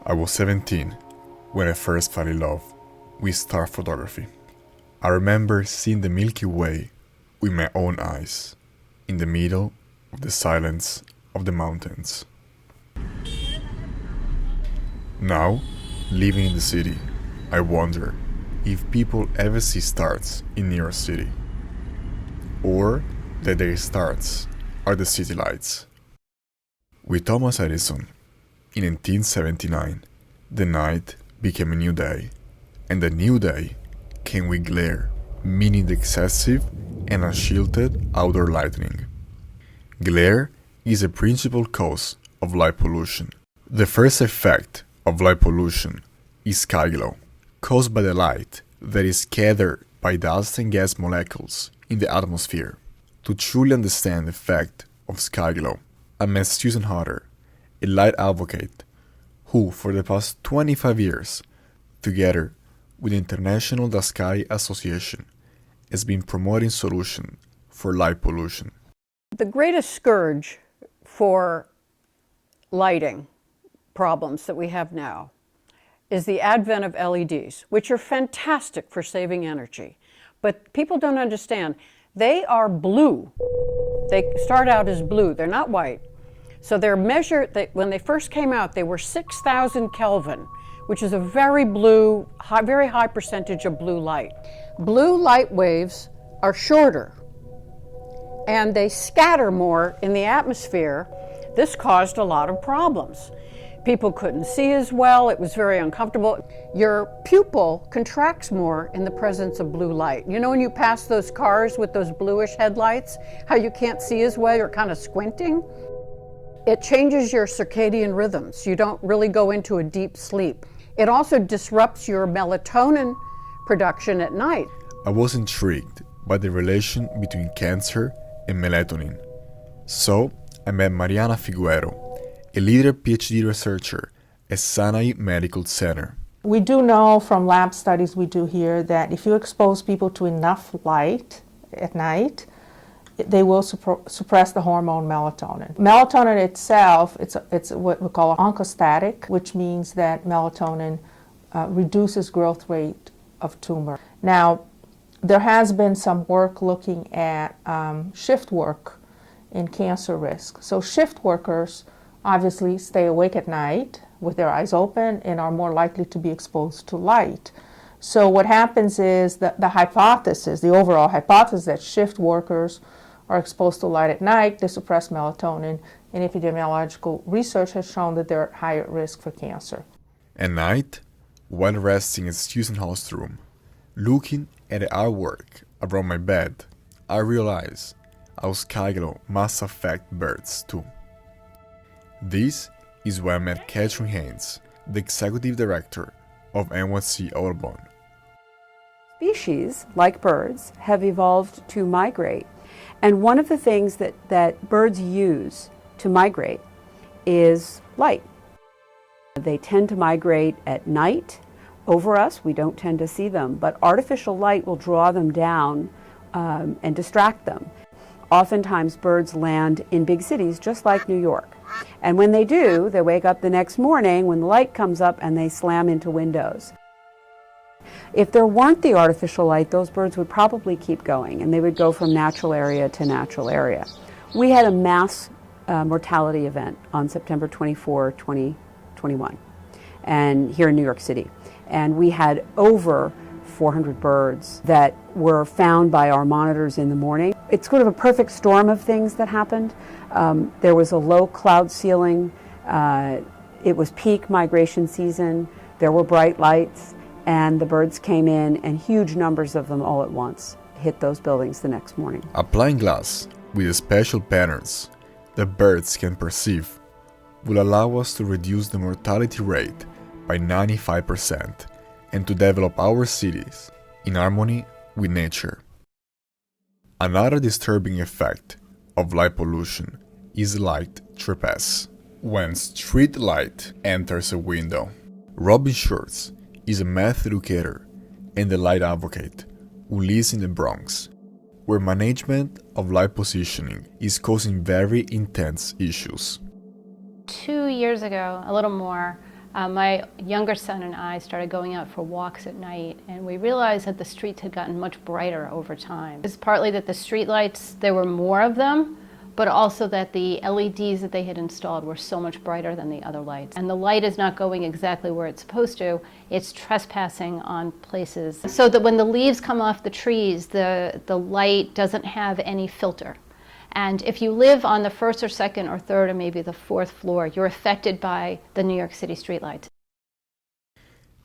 I was 17 when I first fell in love with star photography. I remember seeing the Milky Way with my own eyes, in the middle of the silence of the mountains. Now, living in the city, I wonder if people ever see stars in New York City, or that their stars are the city lights. With Thomas Edison, in 1879, the night became a new day, and the new day came with glare, meaning the excessive and unshielded outdoor lighting. Glare is a principal cause of light pollution. The first effect of light pollution is sky glow, caused by the light that is scattered by dust and gas molecules in the atmosphere. To truly understand the effect of sky glow, I met Susan Hodder, a light advocate who, for the past 25 years, together with the International The Sky Association, has been promoting solutions for light pollution. The greatest scourge for lighting problems that we have now is the advent of LEDs, which are fantastic for saving energy. But people don't understand, they are blue. They start out as blue, they're not white. So they're measured, when they first came out, they were 6,000 Kelvin, which is a very high percentage of blue light. Blue light waves are shorter, and they scatter more in the atmosphere. This caused a lot of problems. People couldn't see as well, it was very uncomfortable. Your pupil contracts more in the presence of blue light. You know when you pass those cars with those bluish headlights, how you can't see as well, you're kind of squinting? It changes your circadian rhythms. You don't really go into a deep sleep. It also disrupts your melatonin production at night. I was intrigued by the relation between cancer and melatonin. So I met Mariana Figuero, a leader PhD researcher at Sinai Medical Center. We do know from lab studies we do here that if you expose people to enough light at night, they will suppress the hormone melatonin. Melatonin itself, it's what we call oncostatic, which means that melatonin reduces growth rate of tumor. Now, there has been some work looking at shift work in cancer risk. So shift workers obviously stay awake at night with their eyes open and are more likely to be exposed to light. So what happens is that the overall hypothesis that shift workers are exposed to light at night, they suppress melatonin, and epidemiological research has shown that they're at higher risk for cancer. At night, while resting in Susan Hall's room, looking at the artwork around my bed, I realized how sky glow must affect birds too. This is where I met Catherine Haynes, the executive director of NYC Audubon. Species, like birds, have evolved to migrate. And one of the things that birds use to migrate is light. They tend to migrate at night over us. We don't tend to see them, but artificial light will draw them down and distract them. Oftentimes birds land in big cities just like New York. And when they do, they wake up the next morning when the light comes up and they slam into windows. If there weren't the artificial light, those birds would probably keep going and they would go from natural area to natural area. We had a mass mortality event on September 24, 2021, and here in New York City. And we had over 400 birds that were found by our monitors in the morning. It's sort of a perfect storm of things that happened. There was a low cloud ceiling. It was peak migration season. There were bright lights. And the birds came in, and huge numbers of them all at once hit those buildings the next morning. Applying glass with the special patterns that birds can perceive will allow us to reduce the mortality rate by 95% and to develop our cities in harmony with nature. Another disturbing effect of light pollution is light trespass. When street light enters a window, Robin Schurz is a math educator and a light advocate who lives in the Bronx, where management of light positioning is causing very intense issues. 2 years ago, a little more, My younger son and I started going out for walks at night, and we realized that the streets had gotten much brighter over time. It's partly that the street lights, there were more of them, but also that the LEDs that they had installed were so much brighter than the other lights. And the light is not going exactly where it's supposed to, it's trespassing on places. So that when the leaves come off the trees, the light doesn't have any filter. And if you live on the first or second or third or maybe the fourth floor, you're affected by the New York City streetlights.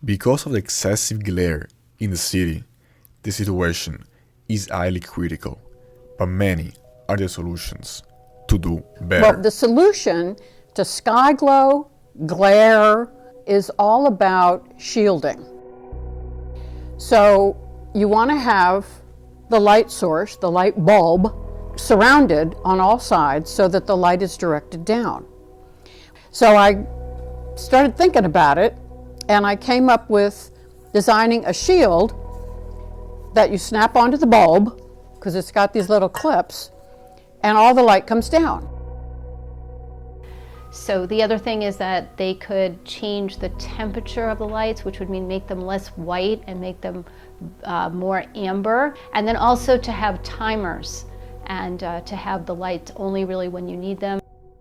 Because of the excessive glare in the city, the situation is highly critical, but many are the solutions to do better. Well, the solution to sky glow, glare, is all about shielding. So you want to have the light source, the light bulb, surrounded on all sides so that the light is directed down. So I started thinking about it, and I came up with designing a shield that you snap onto the bulb, because it's got these little clips, and all the light comes down. So the other thing is that they could change the temperature of the lights, which would mean make them less white and make them more amber, and then also to have timers and to have the lights only really when you need them.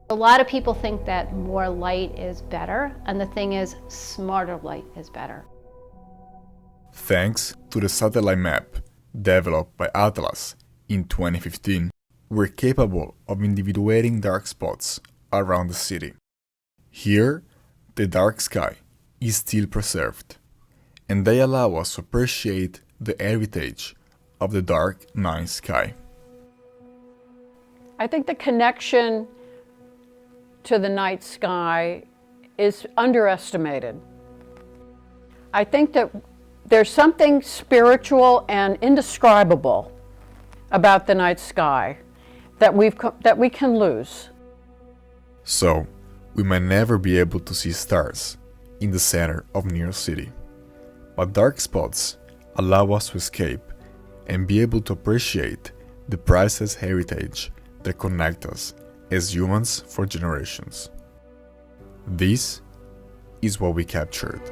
A lot of people think that more light is better, and the thing is, smarter light is better. Thanks to the satellite map developed by Atlas in 2015, we're capable of individuating dark spots around the city. Here, the dark sky is still preserved, and they allow us to appreciate the heritage of the dark night sky. I think the connection to the night sky is underestimated. I think that there's something spiritual and indescribable about the night sky that we can lose. So, we might never be able to see stars in the center of New York City, but dark spots allow us to escape and be able to appreciate the priceless heritage that connect us as humans for generations. This is what we captured.